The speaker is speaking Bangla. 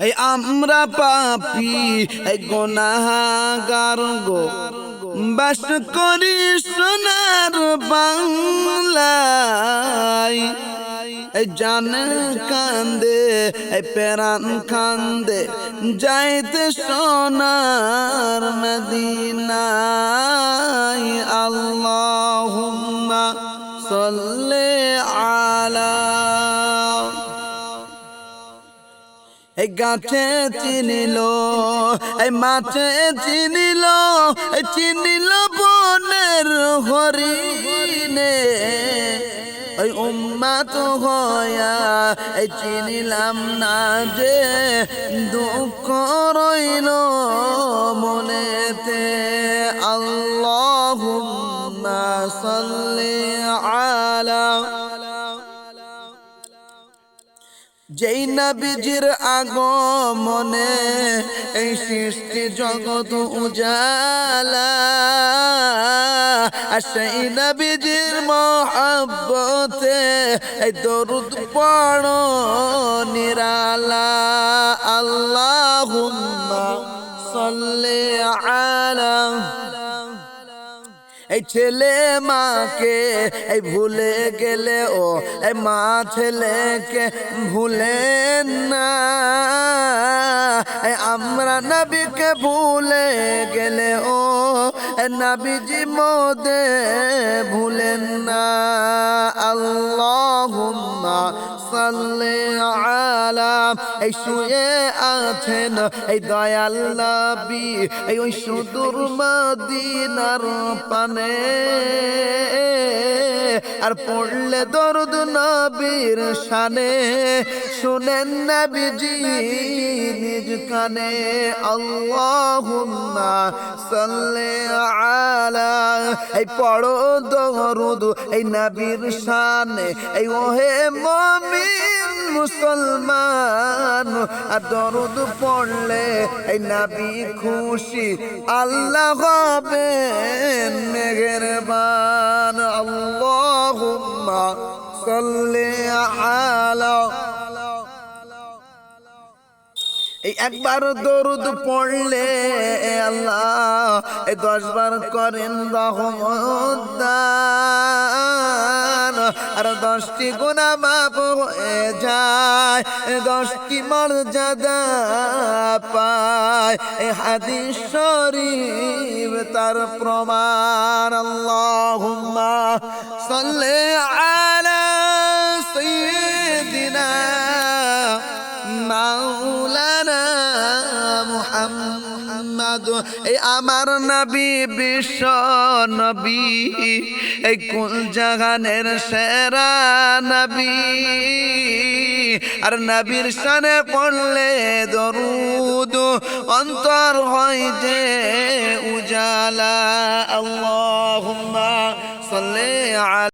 এই আমরা পাপী এই গুনাহগার গো বাস করি সোনার বাংলায়। এই জান কান্দে এই প্রাণ কান্দে যাইতে সোনার মদিনায়। আল্লাহুম্মা সাল্লি আলা। এই গাছে চিনিল এই মাছে চিনিল চিনিল বনের হরিণে। ওই উম্মাত হয়া এই চিনিলাম না যে দুঃখ রইল মনেতে। আল্লাহুম্মা সাল্লি আলা। যেই নবীজির আগমনে এই সৃষ্টি জগৎ উজালা, আর সেই নবীজির মহব্বতে এই দরুদ পড়ো নিরালা। আল্লাহুম্মা সাল্লি আলা। এই ছেলে মাকে এই ভুলে গেলে ও এই মা ছেলেকে ভুলে না। আমরা নবীকে ভুলে গেলে ও নবীজি মোদে ভুলেন না। আল্লাহুম্মা সাল্লি আলা। এই শুয়ে আছেন এই দয়াল নবী এই ওই সুদূর মদিনার পানে, আর পড়লে দরুদ নবীর শানে শুনেন নবীজি নিজ কানে। আল্লাহুম্মা সাল্লি আলা। এই পড়ো দরুদ এই নবীর শানে এই ওহে মুমিন মুসলমান। আর দরুদ পড়লে এই নবী খুশি আল্লাহ হবেন মেহেরবান। আল্লাহুম্মা সাল্লি আলা। এই একবার দরুদ পড়লে আল্লাহ এই 10 বার করেন রহমত দান। আর 10টি গুনাহ মাফ হয়ে যায়, 10টি মর্যাদা পায়। এই হাদিস শরীফ তার প্রমাণ। আল্লাহুম্মা সাল্লি আলা সাইয়্যিদিনা মাওলানা মুহাম্মদ। এই আমার নবী বিশ্ব নবী এই কুল জাহানের সেরা নবী। আর নবীর শানে পড়লে দরুদ অন্তর হয় যে উজালা। আল্লাহুম্মা সাল্লি আলা।